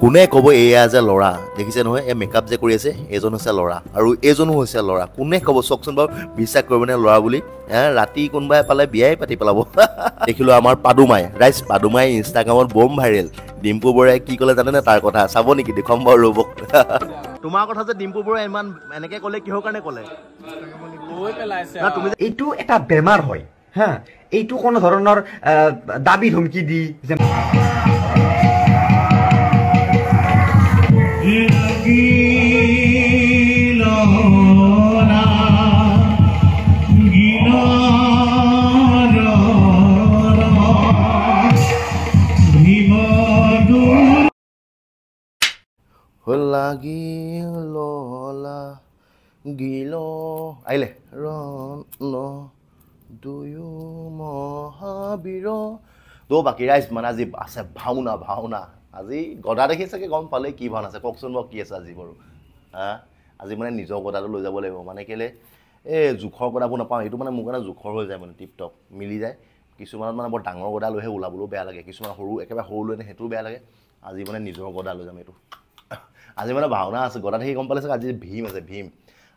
কোনে ক'ব এয়া যে ল'ৰা দেখিছে নহয় এই মেকআপ যে কৰি আছে এজন হৈছে ল'ৰা আৰু এজনো হৈছে ল'ৰা কোনে ক'ব চকচোন বাৰু বিশ্বাস কৰিবনে ল'ৰা বুলি ৰাতি কোনোবাই পালে বিয়াই পাতি পেলাব দেখিলো আমাৰ পাদুমাই ৰাইজ পাদুমাই ইনষ্টাগ্ৰামত বম ভাইৰেল ডিম্পু বৰাই কি ক'লে জানেনে তাৰ কথা চাব নেকি দেখুৱাম বাৰু ৰ'ব তোমাৰ কথা যে ডিম্পু বৰাই ইমান এনেকে ক'লে কিহৰ কাৰণে ক'লে এইটো এটা বেমাৰ হয় হা এইটো কোনো ধৰণৰ দাবী ধমকি দি যে আহিলে ৰণ দুয়ো মহাবীৰ তো বাকী ৰাইজ মানে আজি আছে ভাওনা আজি গদা দেখি চাগে গম পালে কি ভাওনা আছে কওকচোন বাৰু কি আছে আজি বাৰু আজি মানে নিজৰ গদাটো লৈ যাব লাগিব মানে কেলে এই জোখৰ গদাবোৰ নাপাওঁ এইটো মানে মোৰ কাৰণে জোখৰ হৈ যায় মানে টিপটপ মিলি যায় কিছুমানত মানে বৰ ডাঙৰ গদা লৈহে ওলাবলৈও বেয়া লাগে কিছুমান সৰু একেবাৰে সৰু লৈ সেইটোও বেয়া লাগে আজি মানে নিজৰ গদা লৈ যাম এইটো আজি মানে ভাওনা আছে গদা দেখি গম পালে চাগে আজি ভীম আছে ভীম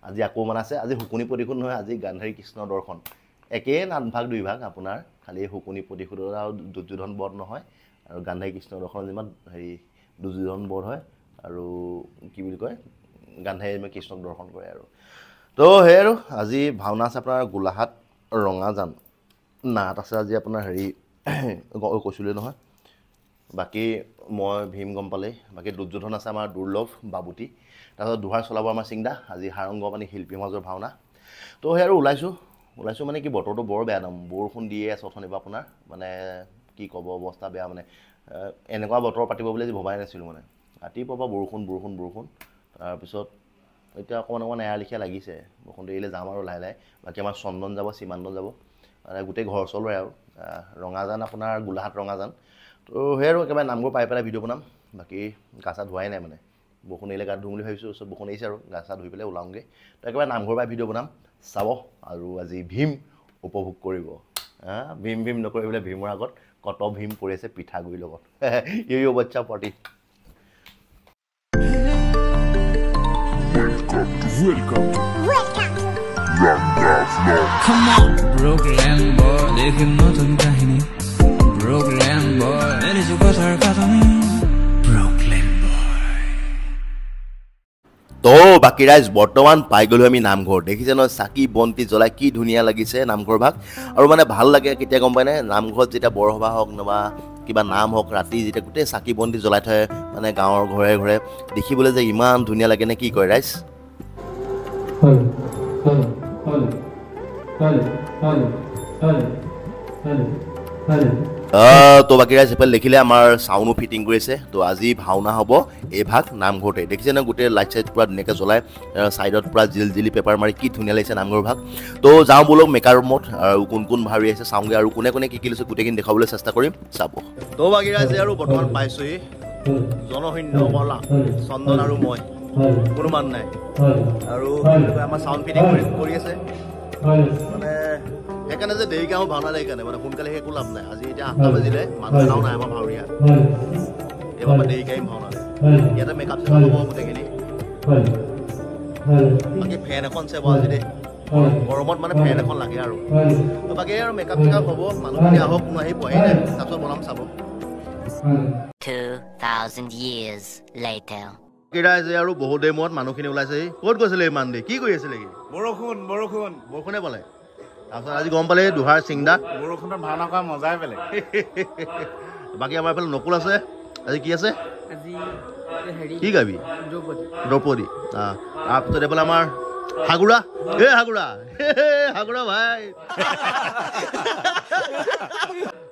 আজি আকৌ মানে আছে আজি শুকুনি প্ৰতিশোধ নহয় আজি গান্ধাৰী কৃষ্ণ দৰ্শন একেই নাটভাগ দুই ভাগ আপোনাৰ খালি শুকুনি প্ৰতিশোধৰ আৰু দুৰ্যোধন বধ নহয় আৰু গান্ধাৰী কৃষ্ণ দৰ্শন যিমান হেৰি দুৰ্যোধন বধ হয় আৰু কি বুলি কয় গান্ধাৰী কৃষ্ণক দৰ্শন কৰে আৰু তো সেই আৰু আজি ভাওনা আছে আপোনাৰ গোলাঘাট ৰঙাজান নাট আছে আজি আপোনাৰ হেৰি কৈছিলোঁ নহয় বাকী মই ভীম গম পালে বাকী দুৰ্যোধন আছে আমাৰ দুৰ্লভ বাবুতি তাৰপিছত দুহাৰ চলাব আমাৰ চিংদা আজি হাৰংগ মানে শিল্পী সমাজৰ ভাওনা তো সেই আৰু ওলাইছোঁ মানে কি বতৰটো বৰ বেয়া দাম বৰষুণ দিয়ে আছে অথনিবা আপোনাৰ মানে কি ক'ব অৱস্থা বেয়া মানে এনেকুৱা বতৰ পাতিব বুলি আজি ভবাই নাছিলোঁ মানে ৰাতিপুৱা বৰষুণ তাৰপিছত এতিয়া অকণমান এয়া লিখীয়া লাগিছে বৰষুণ এৰিলে যাম আৰু লাহে লাহে বাকী আমাৰ চন্দন যাব সীমান্দন যাব মানে গোটেই ঘৰ চলোৱাই আৰু ৰঙাজান আপোনাৰ গোলাঘাট ৰঙাজান তো সেই আৰু একেবাৰে নামঘৰ পাই পেলাই ভিডিঅ' বনাম বাকী গা চা ধোৱাই নাই মানে বৰষুণ এৰিলে গাত ধুম বুলি ভাবিছোঁ ওচৰত বৰষুণ এৰিছে আৰু গা চা ধুই পেলাই ওলাওঁগৈ তো একেবাৰে নামঘৰ পাই ভিডিঅ' বনাম চাব আৰু আজি ভীম উপভোগ কৰিব ভীম নকৰিবলৈ ভীমৰ আগত কত ভীম পৰি আছে পিঠাগুড়িৰ লগত ইয়ো বাচ্চা party Welcome. Come on, Broklend boy. দেখি নতুন কাহিনী Broklend boy. এৰিছো কথাৰ কাহিনী Broklend boy. তো বাকী ৰাইজ বৰ্তমান পাই গ'লোঁ আমি নামঘৰ দেখিছে নহয় চাকি বন্তি জ্বলাই কি ধুনীয়া লাগিছে নামঘৰ ভাগ আৰু মানে ভাল লাগে কেতিয়া গম পায়নে নামঘৰত যেতিয়া বৰসভা হওক নবা কিবা নাম হওক ৰাতি যেতিয়া গোটেই চাকি বন্তি জ্বলাই থয় মানে গাঁৱৰ ঘৰে ঘৰে দেখিবলৈ যে ইমান ধুনীয়া লাগে নে কি কয় ৰাইজ তো বাকী ৰাইজ সেইফালে দেখিলে আমাৰ চাউনো ফিটিং কৰিছে তো আজি ভাওনা হ'ব এই ভাগ নামঘৰতে দেখিছে ন গোটেই লাইট চাইট পূৰা ধুনীয়াকৈ জ্বলাই ছাইডত পূৰা জিলি পেপাৰ মাৰি কি ধুনীয়া লাগিছে নামঘৰ ভাগ তো যাওঁ বোলক মেকাৰ ৰুমত আৰু কোন ভাৰি আছে চাওঁগৈ আৰু কোনে কি লৈছে গোটেইখিনি দেখাবলৈ চেষ্টা কৰিম চাব তো বাকী ৰাইজ আৰু বৰ্তমান পাইছোঁহি জনশূন্য বলা চন্দন আৰু মই কোনো মান নাই আৰু আমাৰ চাউণ্ড ফিটিং কৰি আছে মানে সেইকাৰণে যে দেৰিকৈ আহোঁ ভাওনা সেইকাৰণে মানে সোনকালে একো লাভ নাই আজি এতিয়া 8টা বাজিলে মানুহ এটাও নাই আমাৰ ভাওৰীয়া এইবাৰ মই দেৰিকৈ আহিম ভাওনালৈ ইয়াতে মেকআপ চেকআপ হ'ব গোটেইখিনি বাকী ফেন এখন চাব আজি দেই গৰমত মানে ফেন এখন লাগে আৰু বাকী আৰু মেকআপ চেকআপ হ'ব মানুহখিনি আহক কোনো আহি পোৱাহি নাই তাৰপিছত বনাম চাব 2000 years later কিৰাইছে আৰু বহুত দেৰি মূৰত মানুহখিনি ওলাইছে ক'ত গৈছিলে ইমান দেৰি কি কৰি আছিলে কি বৰষুণে পালে তাৰপিছত আজি গম পালে দুহাৰ চিংদা বৰষুণৰ ভাওনা কৰা মজাই বেলেগ বাকী আমাৰ এইফালে নকুল আছে আজি কি আছে কি গাবি দ্ৰৌপদী তাৰপিছত এইফালে আমাৰ হাগুৰা ভাই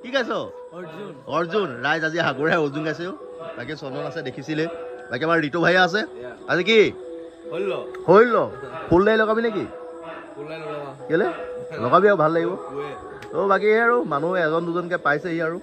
কি গাইছ অৰ্জুন ৰাইজ আজি হাগুৰাই অৰ্জুন গাইছে বাকী চন্দন আছে দেখিছিলে বাকী আমাৰ ঋতু ভাইয়া আছে আজি কি হইল ফুল দাই লগাবি নেকি কেলে লগাবি আৰু ভাল লাগিব তো বাকী আৰু মানুহ এজন দুজনকৈ পাইছেহি আৰু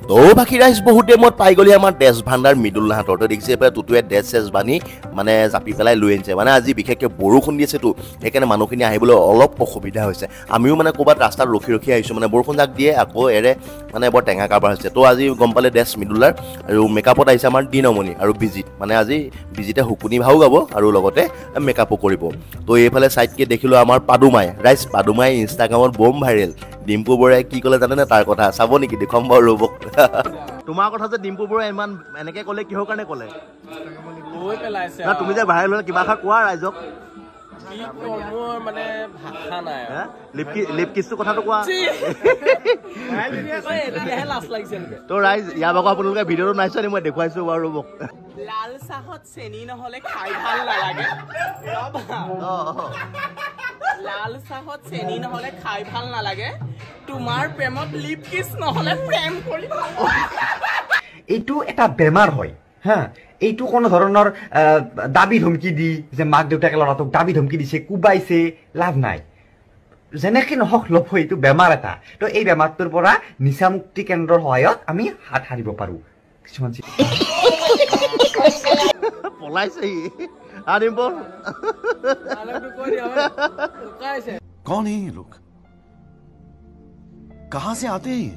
তো বাকী ৰাইজ বহুত টাইমত পাই গ'লি আমাৰ ড্ৰেছ ভাণ্ডাৰ মৃদুলনাথৰ তো দেখিছে এবাৰ টুটুৱে ড্ৰেছ চেছ বানি মানে জাপি পেলাই লৈ আনিছে মানে আজি বিশেষকৈ বৰষুণ দি আছেতো সেইকাৰণে মানুহখিনি আহিবলৈ অলপ অসুবিধা হৈছে আমিও মানে ক'ৰবাত ৰাস্তাত ৰখি আহিছোঁ মানে বৰষুণ যাক দিয়ে আকৌ এৰে মানে বৰ টেঙা কাৰবাৰ হৈছে তো আজি গম পালে ড্ৰেছ মৃদুলাৰ আৰু মেকআপত আহিছে আমাৰ দিনমণি আৰু বিজিত মানে আজি বিজিতে শুকুনি ভাও গাব আৰু লগতে মেকআপো কৰিব তো এইফালে চাইডকে দেখিলোঁ আমাৰ পাদুমাই ৰাইজ পাদুমাই ইনষ্টাগ্ৰামত বম ভাইৰেল ডিম্পু বৰাই কি ক'লে জানেনে তাৰ কথা চাব নেকি দেখুৱাম বাৰু ৰ'ব তোমাৰ কথা যে ডিম্পু বৰাই ইমান এনেকৈ ক'লে কিহৰ কাৰণে ক'লে তুমি যে ভাইৰেল হ'লে কিবা এটা কোৱা ৰাইজক লিপ কিছটো কথাটো কোৱা তো ৰাইজ ইয়াৰ ভাগৰ আপোনালোকে ভিডিঅ'টো নাইছে নি মই দেখুৱাইছো বাৰু ৰ'ব লাল চাহত চেনি নহ'লে খাই ভাল নালাগে লাল চাহত চেনি নহ'লে খাই ভাল নালাগে তোমাৰ প্ৰেমত লিপ কিছ নহ'লে প্ৰেম কৰি এইটো এটা বেমাৰ হয় হা এইটো কোনো ধৰণৰ দাবী ধমকি দি যে মাক দেউতাকে ল'ৰাটোক দাবী ধমকি দিছে কোবাইছে লাভ নাই যেনেকৈ নহওক লভ হয় এইটো বেমাৰ এটা তো এই বেমাৰটোৰ পৰা নিচামুক্তি কেন্দ্ৰৰ সহায়ত আমি হাত সাৰিব পাৰোঁ কিছুমান পলাইছে कौन है ये लोग कहां से आते हैं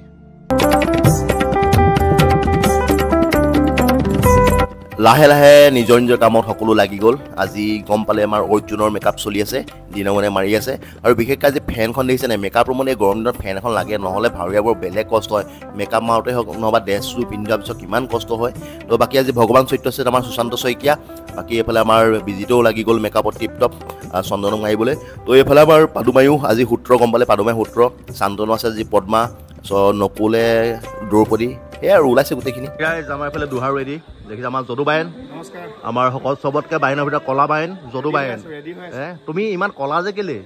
লাহে লাহে নিজৰ নিজৰ কামত সকলো লাগি গ'ল আজি গম পালে আমাৰ অৰ্জুনৰ মেকআপ চলি আছে দিনমনে মাৰি আছে আৰু বিশেষকৈ আজি ফেনখন দেখিছে নাই মেকআপৰ মানে গৰম দিনত ফেন এখন লাগে নহ'লে ভাৱৰীয়াবোৰ বেলেগ কষ্ট হয় মেকআপ মাৰোঁতে হওক নহবা ড্ৰেছটো পিন্ধাৰ পিছত কিমান কষ্ট হয় তো বাকী আজি ভগৱান চৰিত্ৰ আছে আমাৰ সুশান্ত শইকীয়া বাকী এইফালে আমাৰ বিজিতেও লাগি গ'ল মেকআপত টিপটপ চন্দনক মাৰিবলৈ তো এইফালে আমাৰ পাদুমায়ো আজি সূত্ৰ গম পালে পাদুমাই সূত্ৰ শান্তনু আছে আজি পদ্মা নকুলে দ্ৰৌপদী সেয়া আৰু ওলাইছে গোটেইখিনি আমাৰ এইফালে দুহাৰ ৰেডি দেখিছে আমাৰ যদু বায়েন আমাৰ সকলো চবতকৈ বায়েনৰ ভিতৰত কলা বায়েন যদু বায়েন তুমি ইমান কলা যে কেলে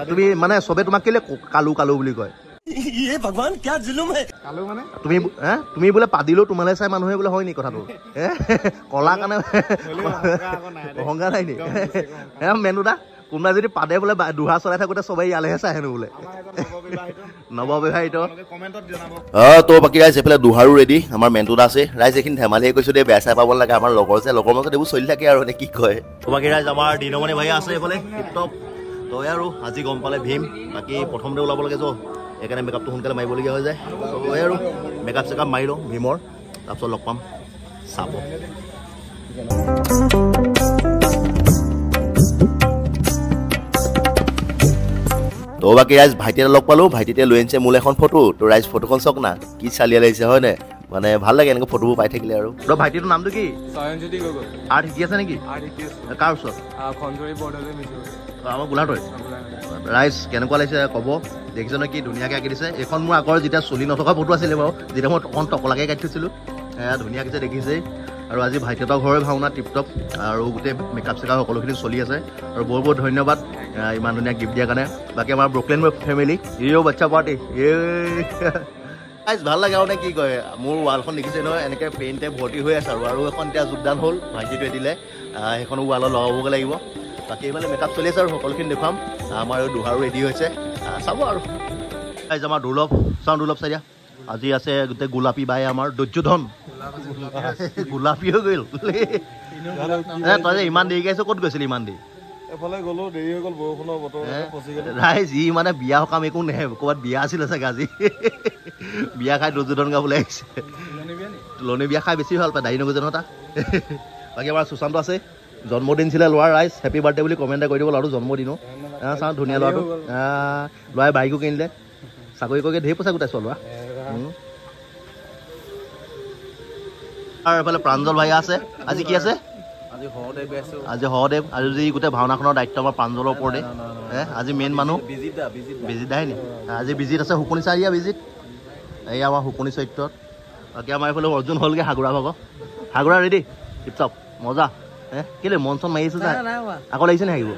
তুমি মানে চবে তোমাক কেলে কালু কালু বুলি কয় তুমি বোলে পাদিলেও তোমালৈ চাই মানুহে বোলে হয় নি কথাটো কলা কাৰণে অহংকাৰ নাই নি মেনুদা কোনোবাই যদি পাদে বোলে দুহা চলাই থাকোঁতে চবেই ইয়ালৈহে চাই হেনো বোলে নৱবিবাহিত তো বাকী ৰাইজ এইফালে দুহাৰো ৰেডি আমাৰ মেণ্টুদা আছে ৰাইজ এইখিনি ধেমালিহে কৈছোঁ দেই বেয়া চাই পাব লাগে আমাৰ লগৰ যে লগৰ মাজত এইবোৰ চলি থাকে আৰু এনে কি কয় তো বাকী ৰাইজ আমাৰ দিনমণি ভাই আছে এইফালে টিপটপ তো আৰু আজি গম পালে ভীম বাকী প্ৰথমতে ওলাব লাগে য সেইকাৰণে মেকআপটো সোনকালে মাৰিবলগীয়া হৈ যায় তো আৰু মেকআপ চেকআপ মাৰি লওঁ ভীমৰ তাৰপিছত লগ পাম চাব তো বাকী ৰাইজ ভাইটিয়ে লগ পালোঁ ভাইটিতে লৈ আনিছে মোলৈ এখন ফটো তো ৰাইজ ফটোখন চাওক না কি চালিয়া লাগিছে হয় নাই মানে ভাল লাগে এনেকৈ ফটোবোৰ পাই থাকিলে আৰু তো ভাইটিটোৰ নামটো কি আৰ্ট শিকি আছে নেকি কাৰ ওচৰত আমাৰ গোলাঘাটৰ ৰাইজ কেনেকুৱা লাগিছে ক'ব দেখিছে নহয় কি ধুনীয়াকৈ আঁকি দিছে এইখন মোৰ আগৰ যেতিয়া চলি নথকা ফটো আছিলে বাৰু যেতিয়া মই অকণ টকলাকৈ কাটি থৈছিলোঁ ধুনীয়াকৈ দেখিছেই আৰু আজি ভাইটিহঁতৰ ঘৰৰ ভাওনা টিপটপ আৰু গোটেই মেকআপ চেকআপ সকলোখিনি চলি আছে আৰু বহুত বহুত ধন্যবাদ ইমান ধুনীয়া গিফ্ট দিয়াৰ কাৰণে বাকী আমাৰ ব্ৰকলেণ্ড ফেমিলি ইও বাচ্চা পাৰ্টি ভাল লাগে আৰু নে কি কয় মোৰ ৱালখন দেখিছে নহয় এনেকৈ পেইণ্টে ভৰ্তি হৈ আছে আৰু এখন এতিয়া যোগদান হ'ল ভাইটিটোৱে দিলে সেইখনো ৱালত লগাবগৈ লাগিব বাকী এইফালে মেকআপ চলি আছে আৰু সকলোখিনি দেখুৱাম আমাৰ দুহাৰো ৰেডি হৈছে চাব আৰু আমাৰ দুৰ্লভ চাওঁ দুৰ্লভ চাই দিয়া আজি আছে গোটেই গোলাপী বাই আমাৰ দুৰ্যোধন গোলাপী হৈ গ'ল তই যে ইমান দেৰিকৈ আহিছ ক'ত গৈছিলি ইমান দেৰি ৰাইজ ই মানে বিয়া সকাম একো নাহে ক'ৰবাত বিয়া আছিলে চাগে আজি বিয়া খাই দুৰ্যোধন গাবলৈ আহিছে তুলনি বিয়া খাই বেছি ভাল পায় দায়ী নগৈছে নহয় তাক বাকী আমাৰ সুশান্ত আছে জন্মদিন ছিলে ল'ৰাৰ ৰাইজ হেপী বাৰ্থডে বুলি কমেণ্ট এটা কৰি দিব ল'ৰাটো জন্মদিনো চাওঁ ধুনীয়া ল'ৰাটো ল'ৰাই বাইকো কিনিলে চাকৰি কৰিকে ঢেৰ পইচা গোটাইছোঁ ল'ৰা আৰু এইফালে প্ৰাঞ্জল ভাই আছে আজি কি আছে আজি সহদেৱ আজি গোটেই ভাওনাখনৰ দায়িত্ব আমাৰ প্ৰাঞ্জলৰ ওপৰতে আজি মেইন মানুহ বিজিত দাই নি আজি বিজিত আছে শুকনি চাৰিয়া বিজিত এই আমাৰ শুকনি চৰিত্ৰত বাকী আমাৰ এইফালে অৰ্জুন হ'লগৈ সাগুৰা ভাগৰ সাগুৰা ৰেডি টিপটপ মজা কেলে মন চন মাৰি আছে আকৌ লাগিছে নে আহিব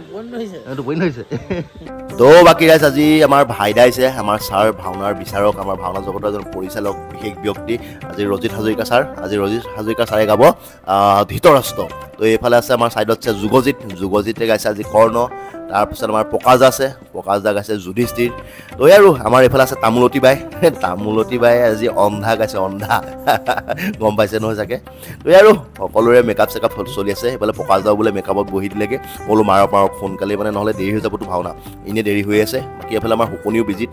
টোপনি ধৰিছে তো বাকী ৰাইজ আজি আমাৰ ভাইদা আহিছে আমাৰ ছাৰ ভাওনাৰ বিচাৰক আমাৰ ভাওনা জগতৰ এজন পৰিচালক বিশেষ ব্যক্তি আজি ৰজিত হাজৰিকা ছাৰ আজি ৰজিত হাজৰিকা ছাৰে গাব ধৃতৰাষ্ট্ৰ তো এইফালে আছে আমাৰ সাইডত আছে যুগজিতে গাইছে আজি কৰ্ণ তাৰপিছত আমাৰ প্ৰকাশদা আছে প্ৰকাশদা গাইছে যুধিষ্ঠিৰ তো আৰু আমাৰ এইফালে আছে তামুলতী বাই আজি অন্ধা গাইছে অন্ধা গম পাইছে নহয় চাগে তো আৰু সকলোৰে মেকআপ চেকআপ চলি আছে এইফালে প্ৰকাশদা বোলে মেকআপত বহি দিলেগে বলো মাৰক সোনকালে মানে নহ'লে দেৰি হৈ যাবতো ভাওনা ইনে দেৰি হৈ আছে বাকী এইফালে আমাৰ হুকনিও বিজিত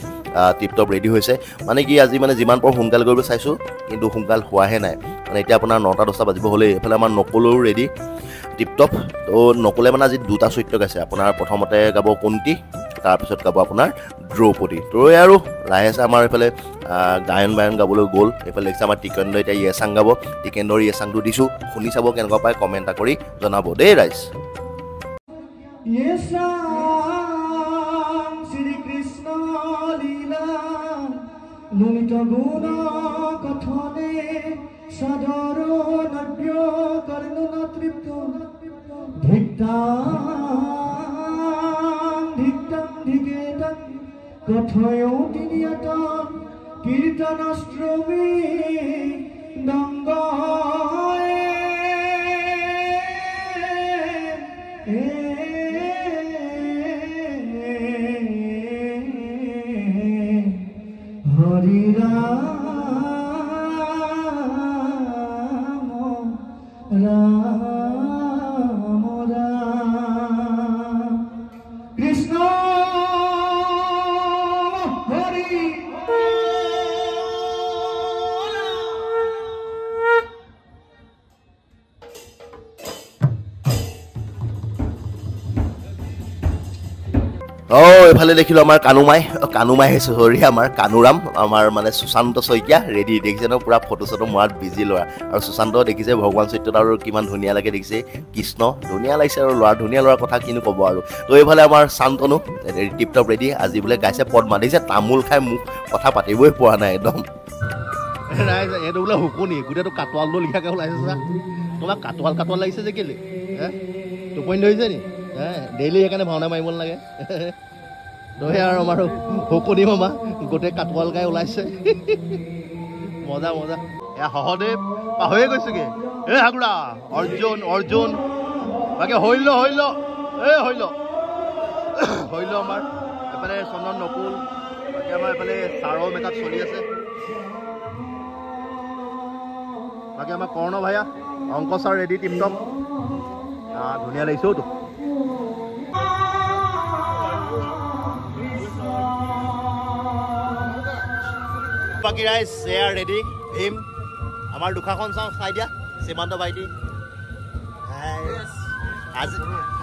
টিপটপ ৰেডি হৈছে মানে কি আজি মানে যিমান পাৰোঁ সোনকালে কৰিব চাইছোঁ কিন্তু সোনকাল হোৱাহে নাই মানে এতিয়া আপোনাৰ 9টা 10টা বাজিব হ'লে এইফালে আমাৰ নকলেও ৰেডি টিপটপ তো নকলে মানে আজি 2টা চৰিত্ৰ গাইছে আপোনাৰ প্ৰথমতে গাব কুন্তি তাৰপিছত গাব আপোনাৰ দ্ৰৌপদী তো আৰু লাহে আছে আমাৰ এইফালে গায়ন বায়ন গাবলৈ গ'ল এইফালে দেখিছে আমাৰ টিকেন্দ্ৰ এতিয়া ইয়েচাং গাব টিকেন্দ্ৰৰ ইয়েচাংটো দিছোঁ শুনি চাব কেনেকুৱা পায় কমেণ্ট এটা কৰি জনাব দেই ৰাইজ শ্ৰীকৃষ্ণ লীলা ললিত গুণ কথনে সাদৰ নব্য কৰ্ণ তৃপ্ত ধিক্তাং কথয় তিনিয়ত কীৰ্তনশ্ৰমী দংগয়ে হৰি ৰাম কৃষ্ণ হৰি এইফালে দেখিলোঁ আমাৰ কানুমাই চহৰী আমাৰ কানুৰাম আমাৰ মানে সুশান্ত শইকীয়া ৰেডি দেখিছে ন পুৰা ফটো চটো মৰাত বিজি ল'ৰা আৰু সুশান্ত দেখিছে ভগৱান চৰিত্ৰত আৰু কিমান ধুনীয়া লাগে দেখিছে কৃষ্ণ ধুনীয়া লাগিছে আৰু ল'ৰা ধুনীয়া ল'ৰাৰ কথা কিনো ক'ব আৰু তো এইফালে আমাৰ শান্তনু টিপটপ ৰেডি আজি বোলে গাইছে পদ্মা দেখিছে তামোল খাই মোক কথা পাতিবই পৰা নাই একদম এইটো বোলে হুকনি গোটেইটো কাটোৱালটো লিখাকৈ ওলাইছে চা তোমাক কাটোৱাল লাগিছে যে কেলে টোপনি ধৰিছে নি ডেইলি সেইকাৰণে ভাওনা মাৰিব নালাগে নহয় আৰু আমাৰ হুকনি মামা গোটেই কাটোৱাল গাই ওলাইছে মজা এয়া সহদেৱ পাহৰিয়ে গৈছেগে হাগুৰা অৰ্জুন বাকী হৈল আমাৰ এইফালে চন্দন নকুল বাকী আমাৰ এইফালে ছাৰৰ মেকআপ চলি আছে বাকী আমাৰ কৰ্ণ ভায়া অংক ছাৰ ৰেডি টিপটপ ধুনীয়া লাগিছে তো বাকী ৰাইজ এয়াৰ ৰেডি ভীম আমাৰ দুখাখন চাই দিয়া সীমান্ত ভাইটি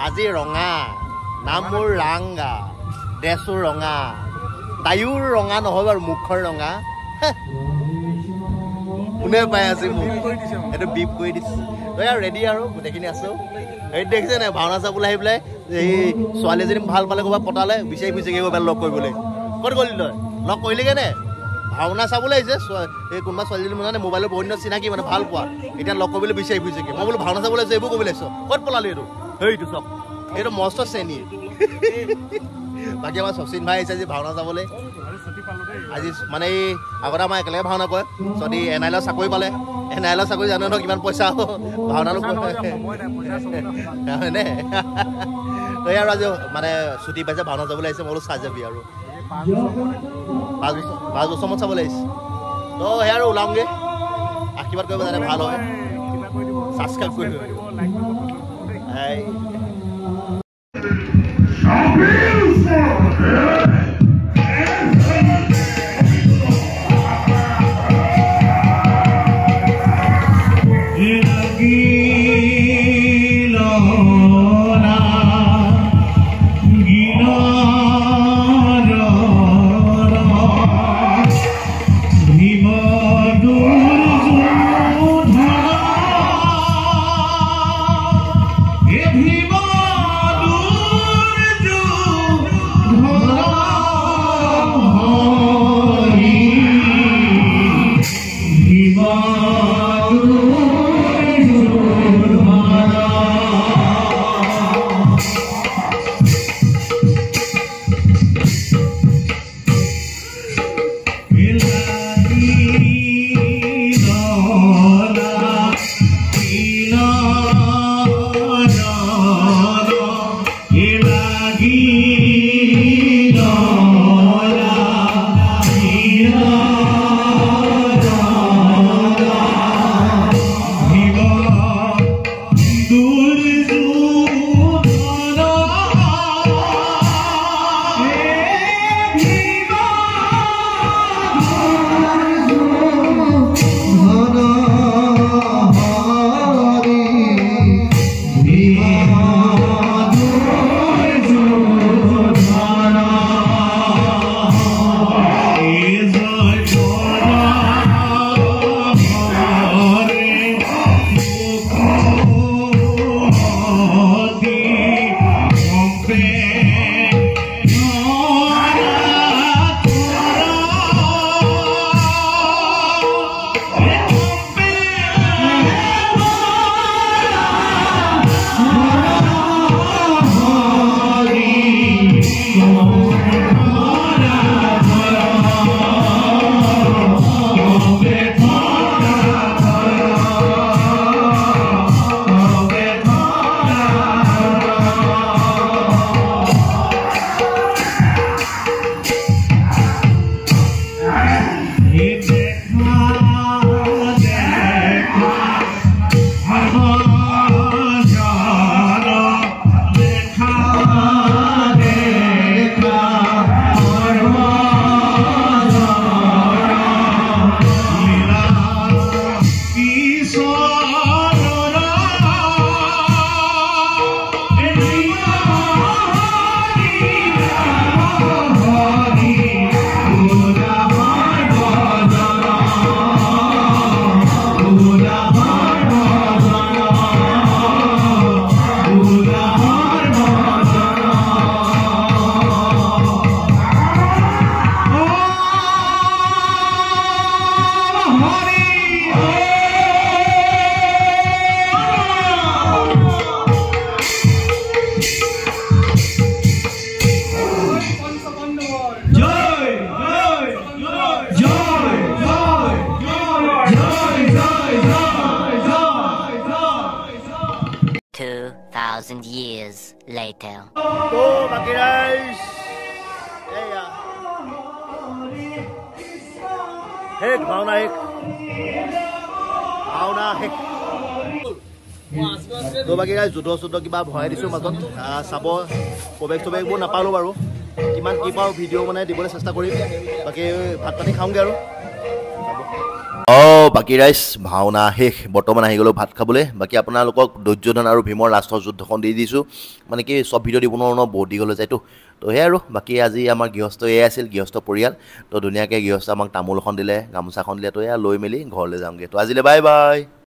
আজি ৰঙা নাম মোৰ ৰাংগা ড্ৰেছো ৰঙা তাইও ৰঙা নহয় বাৰু মুখৰ ৰঙা কোনে পাই আছে মোক এইটো বিপ কৰি দিছে তই আৰু ৰেডি আৰু গোটেইখিনি আছো এই দেখিছে নাই ভাওনা চাবলৈ আহি পেলাই এই ছোৱালী এজনী ভাল পালে ক'ৰবাত পতালে বিচাৰি ফুৰিছেগৈ ক'ৰবাত লগ কৰিবলৈ ক'ত গ'লি তই লগ কৰিলিগৈ নে ভাওনা চাবলৈ আহিছে এই কোনোবা ছোৱালীজনী মানে মোবাইলৰ বহুত দিনত চিনাকি মানে ভাল পোৱা এতিয়া লগ কৰিবলৈ বিচাৰি ফুৰিছেগৈ মই বোলো ভাওনা চাবলৈ আহিছে এইবোৰ ক'বলৈ আহিছ ক'ত পলালি এইটো সেইটো চব এইটো মস্ত শ্ৰেণী বাকী আমাৰ শচীন ভাই আহিছে আজি ভাওনা চাবলৈ আজি মানে এই আগতে আমাৰ একেলগে ভাওনা কৰে যদি NIL চাকৰি পালে NIL চাকৰি জানো নহয় কিমান পইচা ভাওনাটো হয়নে তই আৰু আজি মানে ছুটি পাইছে ভাওনা যাবলৈ আহিছে মই বোলো চাই যাবি আৰু 5 বছৰমান চাবলৈ আহিছে তো সেই আৰু ওলাওঁগৈ আশীৰ্বাদ কৰিব যাতে ভাল হয় ছাবস্ক্ৰাইব কৰিব 2,000 years later. তো বাকী ৰাইজ এয়া শেষ ভাওনা শেষ তো বাকী ৰাইজ যুদ্ধ কিবা ভৰাই দিছোঁ মাজত চাব প্ৰৱেশবোৰ নাপালোঁ বাৰু কিমান কি পাওঁ ভিডিঅ' মানে দিবলৈ চেষ্টা কৰিম বাকী ভাত পানী খাওঁগৈ আৰু বাকী ৰাইজ ভাওনা শেষ বৰ্তমান আহি গ'লোঁ ভাত খাবলৈ বাকী আপোনালোকক দুৰ্যোধন আৰু ভীমৰ লাষ্টৰ যুদ্ধখন দি দিছোঁ মানে কি চব ভিডিঅ' দিব নোৱাৰোঁ বহুত দীঘল হৈ যায়তো তো সেয়াই আৰু বাকী আজি আমাৰ গৃহস্থ এয়াই আছিল গৃহস্থ পৰিয়াল তো ধুনীয়াকৈ গৃহস্থ আমাক তামোল এখন দিলে গামোচাখন দিলে তো এয়া লৈ মেলি ঘৰলৈ যামগৈ তো আজিলৈ বাই বাই